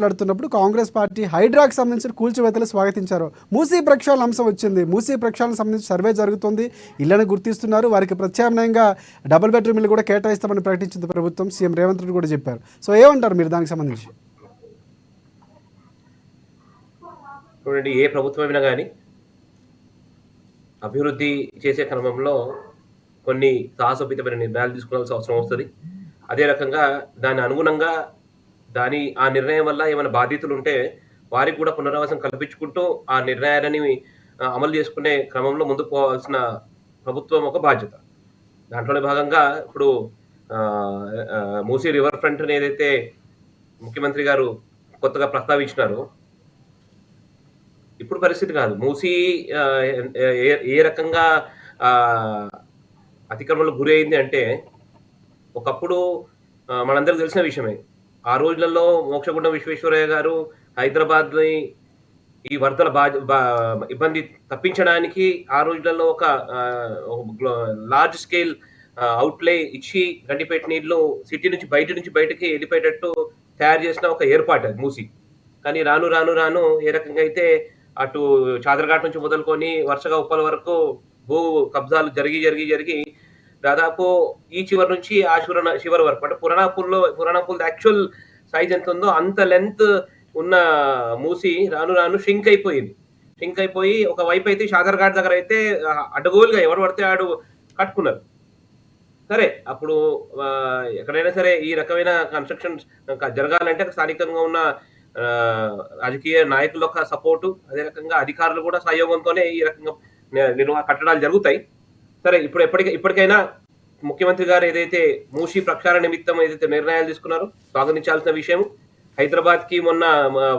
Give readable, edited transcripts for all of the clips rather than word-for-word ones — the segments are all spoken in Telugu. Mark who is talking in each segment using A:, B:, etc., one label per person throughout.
A: మాట్లాడుతున్నప్పుడు కాంగ్రెస్ పార్టీ హైడ్రాకి సంబంధించిన కూల్చివేతలు స్వాగతించారు. మూసీ ప్రక్షాళన అంశం వచ్చింది. మూసీ ప్రక్షాళన సంబంధించి సర్వే జరుగుతుంది. ఇళ్లను గుర్తిస్తున్నారు. వారికి ప్రత్యామ్నాయంగా డబుల్ బెడ్రూమ్ ఇల్లు కూడా కేటాయిస్తామని ప్రకటించింది ప్రభుత్వం. సీఎం రేవంత్ రెడ్డి కూడా చెప్పారు. సో ఏమంటారు మీరు దానికి సంబంధించి?
B: చూడండి, ఏ ప్రభుత్వం అయినా కానీ అభివృద్ధి చేసే క్రమంలో కొన్ని సాహసోపేతమైన నిర్ణయాలు తీసుకోవాల్సిన అవసరం వస్తుంది. అదే రకంగా దాని అనుగుణంగా ఆ నిర్ణయం వల్ల ఏమైనా బాధితులు ఉంటే వారికి కూడా పునరావాసం కల్పించుకుంటూ ఆ నిర్ణయాలని అమలు చేసుకునే క్రమంలో ముందుకు పోవాల్సిన ప్రభుత్వం ఒక బాధ్యత. దాంట్లోనే భాగంగా ఇప్పుడు మూసీ రివర్ ఫ్రంట్ ఏదైతే ముఖ్యమంత్రి గారు కొత్తగా ప్రస్తావించినారో, ఇప్పుడు పరిస్థితి కాదు. మూసీ ఏ రకంగా అతిక్రమణకు గురి అయింది అంటే, ఒకప్పుడు మనందరికి తెలిసిన విషయమే. ఆ రోజులలో మోక్షగుండం విశ్వేశ్వరయ్య గారు హైదరాబాద్ని ఈ వరదల ఇబ్బంది తప్పించడానికి ఆ రోజులలో ఒక లార్జ్ స్కేల్ అవుట్లే ఇచ్చి గండిపేట నీళ్లు సిటీ నుంచి బయటికి వెళ్ళిపోయేటట్టు తయారు చేసిన ఒక ఏర్పాటు అది మూసి. కానీ రాను రాను రాను ఏ రకంగా అయితే అటు చాదరఘాట్ నుంచి మొదలుకొని వరుసగా ఉప్పల వరకు భూ కబ్జాలు జరిగి దాదాపు ఈ చివరి నుంచి ఆ చివరి వరకు, అంటే పురాణాపూల్ యాక్చువల్ సైజ్ ఎంత ఉందో అంత లెంత్ ఉన్న మూసి రాను రాను షింక్ అయిపోయి ఒక వైపు అయితే షాదర్ఘాట్ దగ్గర అయితే అడ్డగోలుగా ఎవరు పడితే ఆడు కట్టుకున్నారు. సరే, అప్పుడు ఎక్కడైనా సరే ఈ రకమైన కన్స్ట్రక్షన్ జరగాలంటే స్థానికంగా ఉన్న రాజకీయ నాయకుల యొక్క సపోర్టు, అదే రకంగా అధికారులు కూడా సహయోగంతోనే ఈ రకంగా కట్టడాలు జరుగుతాయి. సరే, ఇప్పటికైనా ముఖ్యమంత్రి గారు ఏదైతే మూసీ ప్రక్షాళన నిమిత్తం ఏదైతే నిర్ణయాలు తీసుకున్నారో స్వాగతించాల్సిన విషయం. హైదరాబాద్ కి మొన్న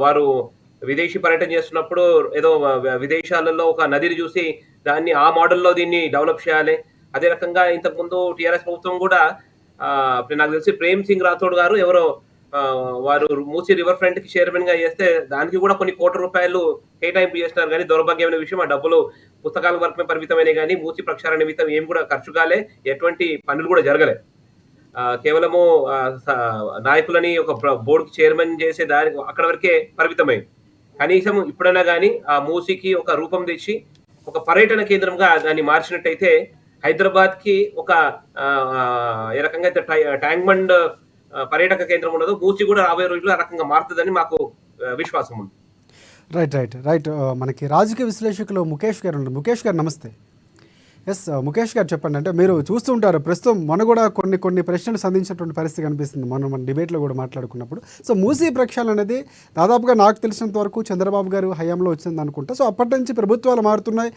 B: వారు విదేశీ పర్యటన చేస్తున్నప్పుడు ఏదో విదేశాలలో ఒక నదిని చూసి దాన్ని ఆ మోడల్లో దీన్ని డెవలప్ చేయాలి. అదే రకంగా ఇంతకుముందు టీఆర్ఎస్ ప్రభుత్వం కూడా నాకు తెలిసి ప్రేమ్ సింగ్ రాథోడ్ గారు ఎవరో వారు మూసీ రివర్ ఫ్రంట్ కి చైర్మన్ గా చేస్తే దానికి కూడా కొన్ని కోట్ల రూపాయలు కేటాయింపు చేస్తున్నారు. కానీ దౌర్భాగ్యమైన విషయం, ఆ డబ్బులు పుస్తకాల వరకే పరిమితమైన కానీ మూసీ ప్రక్షాళన నిమిత్తం ఏం కూడా ఖర్చు కాలే, ఎటువంటి పనులు కూడా జరగలే. కేవలము నాయకులని ఒక బోర్డుకి చైర్మన్ చేసే దానికి అక్కడ వరకే పరిమితమైంది. కనీసం ఇప్పుడైనా కానీ ఆ మూసీకి ఒక రూపం తెచ్చి ఒక పర్యటన కేంద్రంగా దాన్ని మార్చినట్టయితే హైదరాబాద్ కి ఒక ఏ రకంగా అయితే ట్యాంక్ బండ్ పర్యాటక కేంద్రం ఉండదు, మూసీ కూడా రాబోయే రోజుల్లో ఆ రకంగా మారుతుందని మాకు విశ్వాసం ఉంది.
A: రైట్. మనకి రాజకీయ విశ్లేషకులు ముఖేష్ గారు ఉన్నారు. ముఖేష్ గారు నమస్తే. ఎస్ ముఖేష్ గారు చెప్పండి. అంటే మీరు చూస్తుంటారు ప్రస్తుతం మొన్న కూడా కొన్ని ప్రశ్నలు సంధించినటువంటి పరిస్థితి కనిపిస్తుంది. మన డిబేట్లో కూడా మాట్లాడుకున్నప్పుడు. సో మూసీ ప్రక్షాళన అనేది దాదాపుగా నాకు తెలిసినంత వరకు చంద్రబాబు గారు హయాంలో వచ్చింది అనుకుంటా. సో అప్పటి నుంచి ప్రభుత్వాలు మారుతున్నాయి.